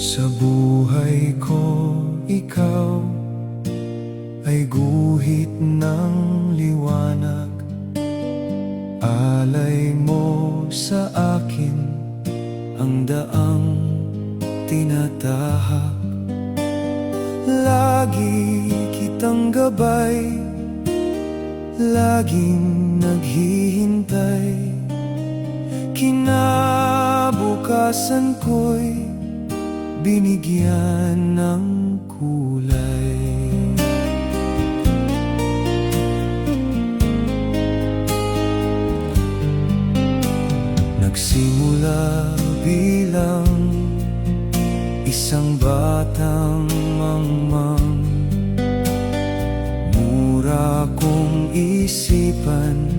Sa buhay ko, ikaw ay guhit ng liwanag. Alay mo sa akin ang daang tinatahak. Lagi kitang gabay, laging naghihintay. Kinabukasan ko'y binigyan ng kulay. Nagsimula bilang isang batang mangmang, mura kong isipan,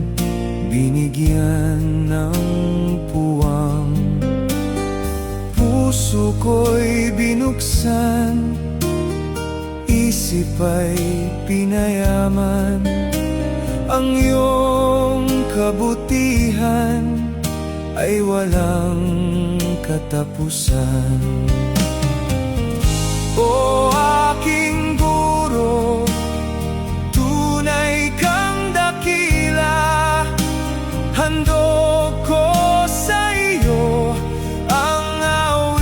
binigyan ng puwang. Puso ko'y binuksan, isip ay pinayaman. Ang iyong kabutihan ay walang katapusan. O aking guro, tunay kang dakila. Handog ko sa iyo ang awiting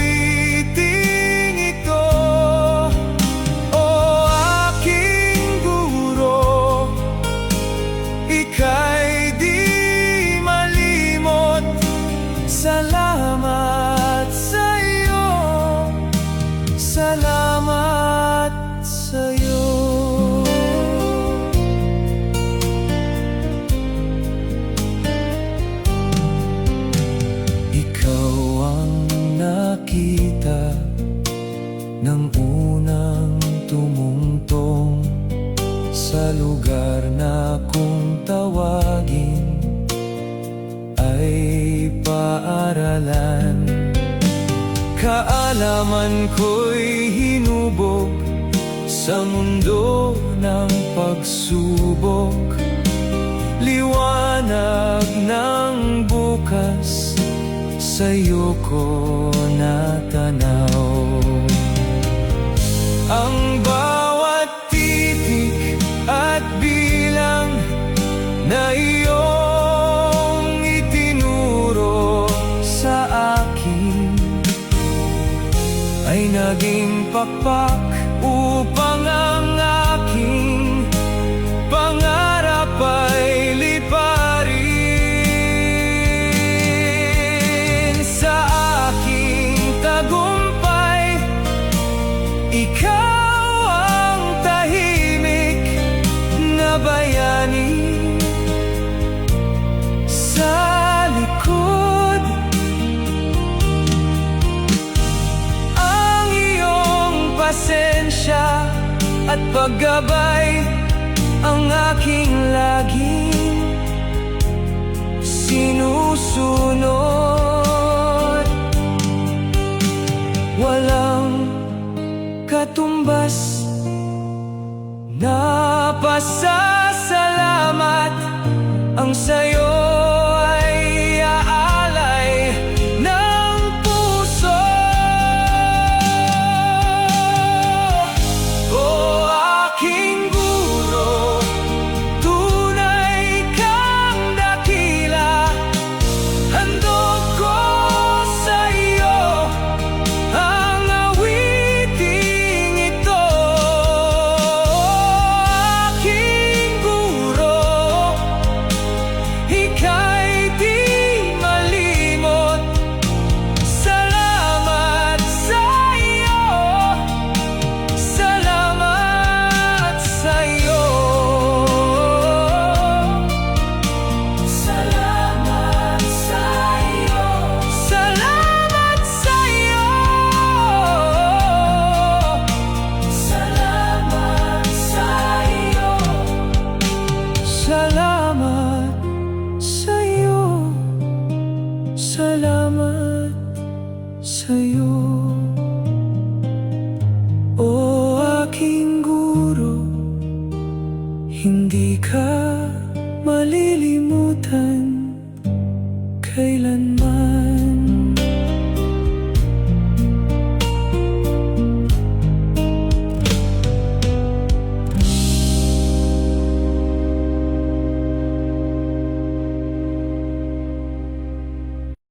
ito. O aking guro, ika'y di malimot. Salamat sa iyo, salamat sa iyo. Ikaw ang nakita ng unang tumungtong sa lugar na kung tawagin ay paaralan. Kaalaman ko'y hinubog sa mundo ng pagsubok. Liwanag ng bukas sa'yo ko natanaw. Ang bawat titik at bilang na iyong itinuro sa akin ay naging pakpak upang ang aking pangarap ay liparin. Sa aking tagumpay, ikaw ang tahimik na bayani. Sa likod, ang iyong pasensya at paggabay ang aking laging sinusunod. Walang katumbas na pasasalamat ang sa'yo ay aalay ng puso. O aking guro, tunay kang dakila. Handog ko sa iyo ang awiting ito. Aking guro, ika'y di malimot. Salamat sa iyo, salamat sa iyo. Salamat sa iyo, salamat sa iyo. Salamat sa iyo, salamat sa iyo, salamat sa iyo. O aking guro, hindi ka malilimutan kailan